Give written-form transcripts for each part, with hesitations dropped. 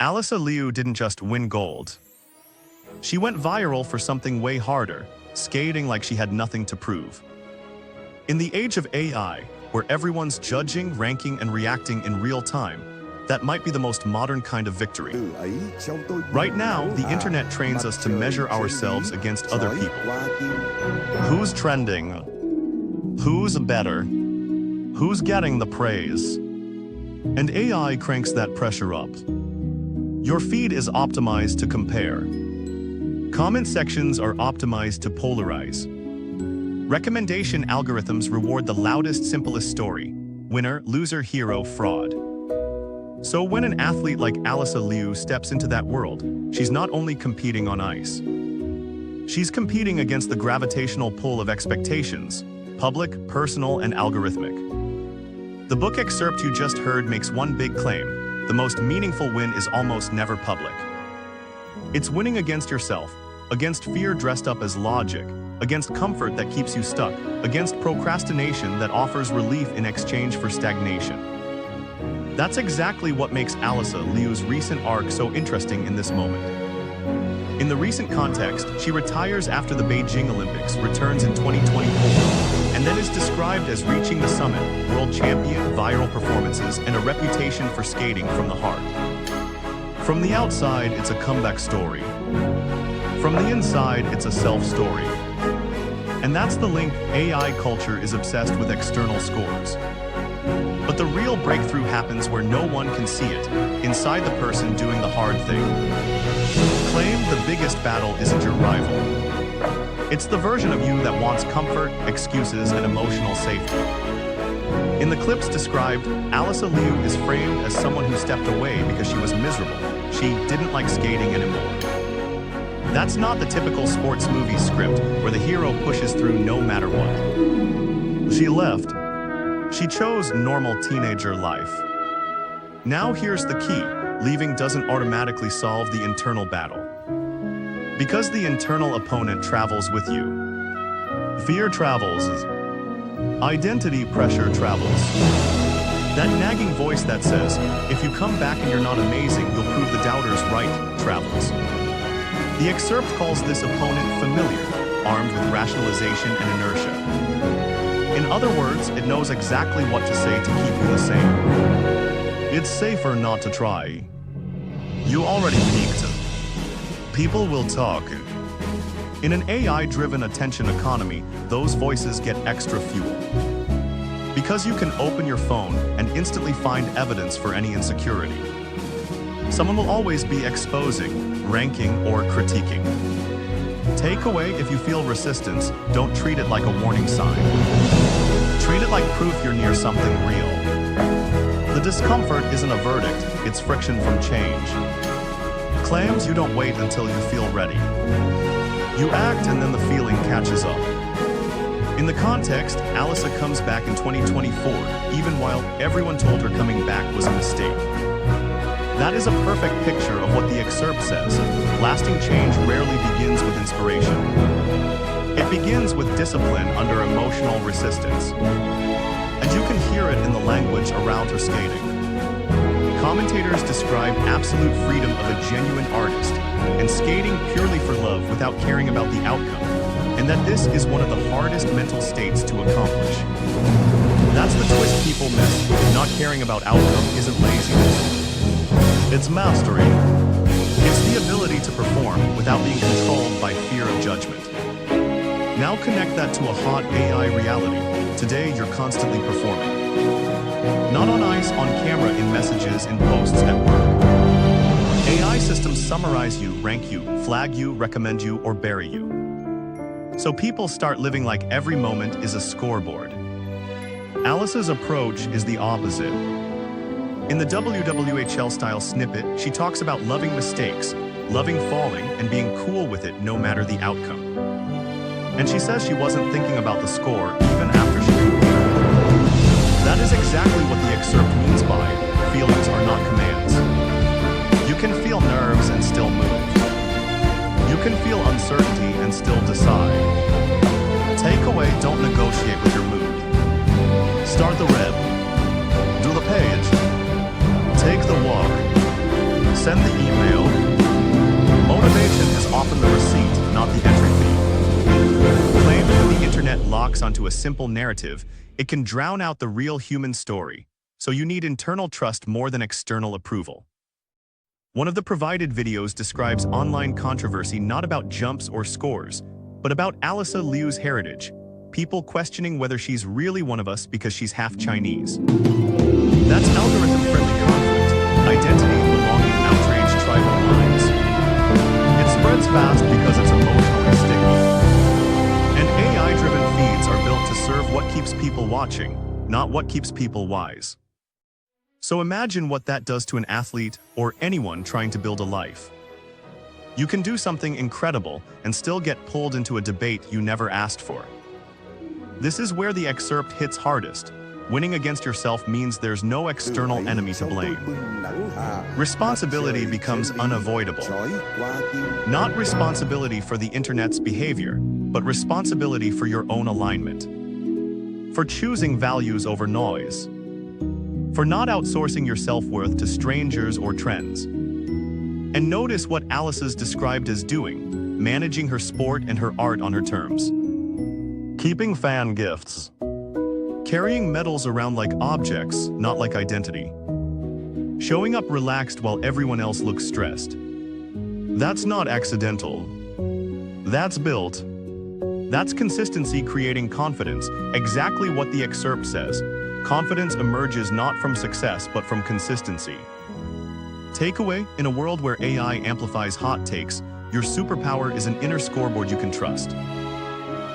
Alysa Liu didn't just win gold. She went viral for something way harder, skating like she had nothing to prove. In the age of AI, where everyone's judging, ranking, and reacting in real time, that might be the most modern kind of victory. Right now, the internet trains us to measure ourselves against other people. Who's trending? Who's better? Who's getting the praise? And AI cranks that pressure up. Your feed is optimized to compare. Comment sections are optimized to polarize. Recommendation algorithms reward the loudest, simplest story. Winner, loser, hero, fraud. So when an athlete like Alysa Liu steps into that world, she's not only competing on ice. She's competing against the gravitational pull of expectations, public, personal, and algorithmic. The book excerpt you just heard makes one big claim: the most meaningful win is almost never public. It's winning against yourself, against fear dressed up as logic, against comfort that keeps you stuck, against procrastination that offers relief in exchange for stagnation. That's exactly what makes Alysa Liu's recent arc so interesting in this moment. In the recent context, she retires after the Beijing Olympics, returns in 2024, and then is described as reaching the summit, world champion, viral performances, and a reputation for skating from the heart. From the outside, it's a comeback story. From the inside, it's a self-story. And that's the link. AI culture is obsessed with external scores. But the real breakthrough happens where no one can see it, inside the person doing the hard thing. Claim the biggest battle isn't your rival. It's the version of you that wants comfort, excuses, and emotional safety. In the clips described, Alysa Liu is framed as someone who stepped away because she was miserable. She didn't like skating anymore. That's not the typical sports movie script where the hero pushes through no matter what. She left. She chose normal teenager life. Now here's the key. Leaving doesn't automatically solve the internal battle. Because the internal opponent travels with you. Fear travels. Identity pressure travels. That nagging voice that says, if you come back and you're not amazing, you'll prove the doubters right, travels. The excerpt calls this opponent familiar, armed with rationalization and inertia. In other words, it knows exactly what to say to keep you the same. It's safer not to try. You already peaked. People will talk. In an AI-driven attention economy, those voices get extra fuel. Because you can open your phone and instantly find evidence for any insecurity. Someone will always be exposing, ranking, or critiquing. Take away if you feel resistance, don't treat it like a warning sign. Treat it like proof you're near something real. The discomfort isn't a verdict, it's friction from change. Claims you don't wait until you feel ready. You act and then the feeling catches up. In the context, Alysa comes back in 2024, even while everyone told her coming back was a mistake. That is a perfect picture of what the excerpt says. Lasting change rarely begins with inspiration. It begins with discipline under emotional resistance. And you can hear it in the language around her skating. Commentators describe absolute freedom of a genuine artist and skating purely for love without caring about the outcome, and that this is one of the hardest mental states to accomplish. That's the twist people miss. Not caring about outcome isn't laziness. It's mastery. It's the ability to perform without being controlled by fear of judgment. Now connect that to a hot AI reality. Today, you're constantly performing. Not on ice, on camera, in messages, in posts, at work. AI systems summarize you, rank you, flag you, recommend you, or bury you. So people start living like every moment is a scoreboard. Alysa's approach is the opposite. In the WWHL-style snippet, she talks about loving mistakes, loving falling, and being cool with it no matter the outcome. And she says she wasn't thinking about the score even after she competed. That is exactly what the excerpt means by, feelings are not commands. You can feel nerves and still move. You can feel uncertainty and still decide. Take away, don't negotiate with your mood. Start the rep. Do the page. Take the walk. Send the email. Motivation is often the receipt, not the entry fee. Claim that the internet locks onto a simple narrative, it can drown out the real human story, so you need internal trust more than external approval. One of the provided videos describes online controversy not about jumps or scores, but about Alysa Liu's heritage, people questioning whether she's really one of us because she's half Chinese. That's algorithm-friendly conflict, identity belonging outrage tribal lines. It spreads fast because it's emotionally sticky. And AI-driven feeds are built to serve what keeps people watching, not what keeps people wise. So imagine what that does to an athlete or anyone trying to build a life. You can do something incredible and still get pulled into a debate you never asked for. This is where the excerpt hits hardest. Winning against yourself means there's no external enemy to blame. Responsibility becomes unavoidable. Not responsibility for the internet's behavior, but responsibility for your own alignment. For choosing values over noise. For not outsourcing your self-worth to strangers or trends. And notice what Alysa's described as doing, managing her sport and her art on her terms. Keeping fan gifts. Carrying medals around like objects, not like identity. Showing up relaxed while everyone else looks stressed. That's not accidental. That's built. That's consistency creating confidence, exactly what the excerpt says. Confidence emerges not from success, but from consistency. Takeaway: in a world where AI amplifies hot takes, your superpower is an inner scoreboard you can trust.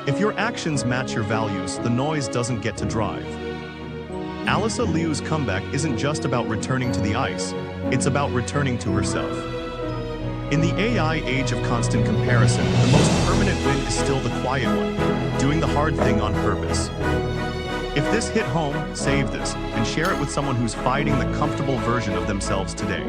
If your actions match your values, the noise doesn't get to drive. Alysa Liu's comeback isn't just about returning to the ice, it's about returning to herself. In the AI age of constant comparison, the most permanent win is still the quiet one, doing the hard thing on purpose. If this hit home, save this and share it with someone who's fighting the comfortable version of themselves today.